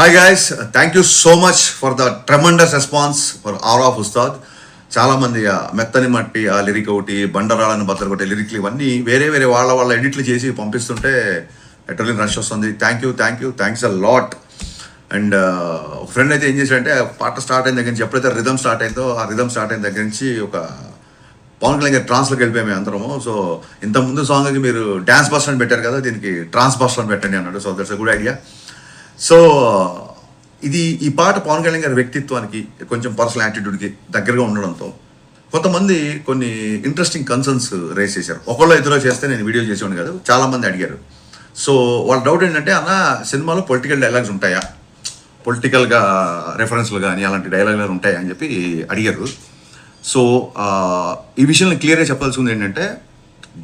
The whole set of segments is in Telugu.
Hi guys, thank you so much for the tremendous response for our of Ustaad. చాలామంది మెత్తని మట్టి ఆ లిరిక్ ఒకటి, బండరాళ్ళని బద్దలు కొట్టే లిరిక్లు ఇవన్నీ వేరే వేరే వాళ్ళ ఎడిట్లు చేసి పంపిస్తుంటే ఎటర్లీ రష్ వస్తుంది. Thanks a lot. అండ్ ఒక ఫ్రెండ్ అయితే ఏం చేశాడంటే పాట స్టార్ట్ అయిన దగ్గర నుంచి ఎప్పుడైతే రిథమ్ స్టార్ట్ అయిందో ఆ రిథమ్ స్టార్ట్ అయిన దగ్గర నుంచి ఒక పవన్ కళ్యాణ్ గారి ట్రాన్స్లోకి వెళ్ళిపోయాము అందరము. సో ఇంతకుముందు సాంగ్కి మీరు డ్యాన్స్ బస్టర్ అని పెట్టారు కదా, దీనికి ట్రాన్స్ బస్టర్ అని పెట్టండి అన్నాడు. So that's a good idea. So ఈ పాట పవన్ కళ్యాణ్ గారి వ్యక్తిత్వానికి కొంచెం పర్సనల్ యాటిట్యూడ్కి దగ్గరగా ఉండడంతో కొంతమంది కొన్ని ఇంట్రెస్టింగ్ కన్సర్న్స్ రేస్ చేశారు. ఒకళ్ళు ఇద్దరు చేస్తే నేను వీడియో చేసేవాడిని కాదు, చాలామంది అడిగారు. సో వాళ్ళ డౌట్ ఏంటంటే, అన్న సినిమాలో పొలిటికల్ డైలాగ్స్ ఉంటాయా, పొలిటికల్గా రెఫరెన్స్లు కానీ అలాంటి డైలాగులు ఉంటాయా అని చెప్పి అడిగారు. సో ఈ విషయంలో క్లియర్గా చెప్పాల్సింది ఏంటంటే,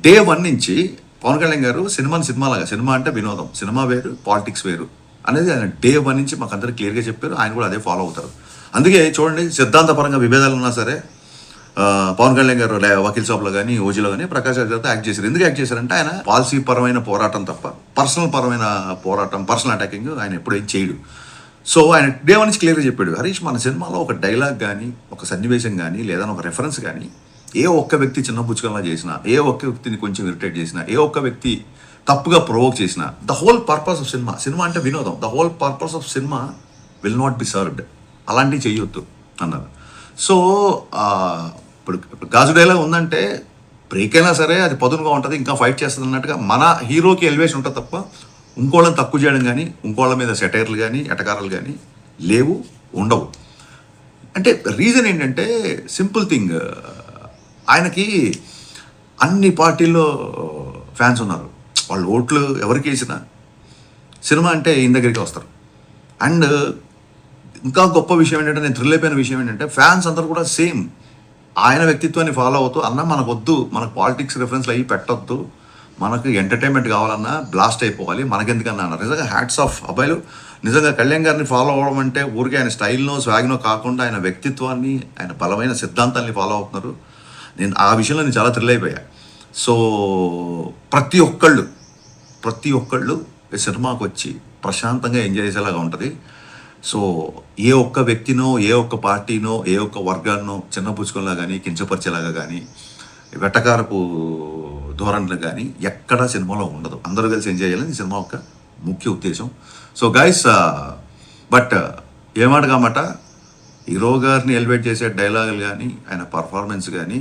డే 1 నుంచి పవన్ కళ్యాణ్ గారు సినిమాలాగా, సినిమా అంటే వినోదం, సినిమా వేరు పాలిటిక్స్ వేరు అనేది ఆయన డే 1 నుంచి మాకు అందరూ క్లియర్గా చెప్పారు. ఆయన కూడా అదే ఫాలో అవుతారు. అందుకే చూడండి, సిద్ధాంతపరంగా విభేదాలు ఉన్నా సరే పవన్ కళ్యాణ్ గారు వకీల్ సాబ్లో కానీ ఓజీలో కానీ ప్రకాష్ రాజ్ గారితో యాక్ట్ చేశారు. ఎందుకు యాక్ట్ చేశారంటే ఆయన పాలసీ పరమైన పోరాటం తప్ప పర్సనల్ పరమైన పోరాటం, పర్సనల్ అటాకింగ్ ఆయన ఎప్పుడు ఏం చేయడు. సో ఆయన డే 1 నుంచి క్లియర్గా చెప్పాడు, హరీష్ మన సినిమాలో ఒక డైలాగ్ కానీ, ఒక సన్నివేశం కానీ, లేదా ఒక రెఫరెన్స్ కానీ ఏ ఒక్క వ్యక్తి చిన్న పుచ్చుకల్లా చేసినా, ఏ ఒక్క వ్యక్తిని కొంచెం ఇరిటేట్ చేసినా, ఏ ఒక్క వ్యక్తి తప్పుగా ప్రొవోక్ చేసిన, the whole purpose of cinema అంటే వినోదం, the whole purpose of cinema will not be served, అలాంటివి చేయొద్దు అన్నారు. సో ఇప్పుడు గాజు డైలాగ్ ఉందంటే బ్రేక్ అయినా సరే అది పదునుగా ఉంటుంది, ఇంకా ఫైట్ చేస్తుంది అన్నట్టుగా మన హీరోకి ఎలివేషన్ ఉంటుంది తప్ప ఇంకోళ్ళని తక్కువ చేయడం కానీ, ఇంకోళ్ళ మీద సెటైర్లు కానీ, ఎటకారాలు కానీ లేవు, ఉండవు. అంటే రీజన్ ఏంటంటే సింపుల్ థింగ్, ఆయనకి అన్ని పార్టీల్లో ఫ్యాన్స్ ఉన్నారు. వాళ్ళు ఓట్లు ఎవరికి వేసినా సినిమా అంటే ఈయన దగ్గరికి వస్తారు. అండ్ ఇంకా గొప్ప విషయం ఏంటంటే, నేను థ్రిల్ అయిపోయిన విషయం ఏంటంటే, ఫ్యాన్స్ అందరూ కూడా సేమ్ ఆయన వ్యక్తిత్వాన్ని ఫాలో అవుతూ, అన్న మనకు వద్దు, మనకు పాలిటిక్స్ రిఫరెన్స్లు అయ్యి పెట్టొద్దు, మనకు ఎంటర్టైన్మెంట్ కావాలన్నా బ్లాస్ట్ అయిపోవాలి, మనకెందుకన్నా అన్నారు. నిజంగా హ్యాట్స్ ఆఫ్ అబ్బాయిలు. నిజంగా కళ్యాణ్ గారిని ఫాలో అవ్వడం అంటే ఊరికే ఆయన స్టైల్నో స్వాగ్నో కాకుండా ఆయన వ్యక్తిత్వాన్ని, ఆయన బలమైన సిద్ధాంతాన్ని ఫాలో అవుతున్నారు. నేను ఆ విషయంలో నేను చాలా థ్రిల్ అయిపోయా. సో ప్రతి ఒక్కళ్ళు ఈ సినిమాకి వచ్చి ప్రశాంతంగా ఎంజాయ్ చేసేలాగా ఉంటుంది. సో ఏ ఒక్క వ్యక్తినో, ఏ ఒక్క పార్టీనో, ఏ ఒక్క వర్గాన్నో చిన్నపుచ్చుకోలా కానీ, కించపరిచేలాగా కానీ, వెటకారపు ధోరణులు కానీ ఎక్కడా సినిమాలో ఉండదు. అందరూ కలిసి ఎంజాయ్ చేయాలని ఈ సినిమా యొక్క ముఖ్య ఉద్దేశం. సో గైస్, బట్ ఏమాట కామాట హీరో గారిని ఎలివేట్ చేసే డైలాగులు కానీ, ఆయన పర్ఫార్మెన్స్ కానీ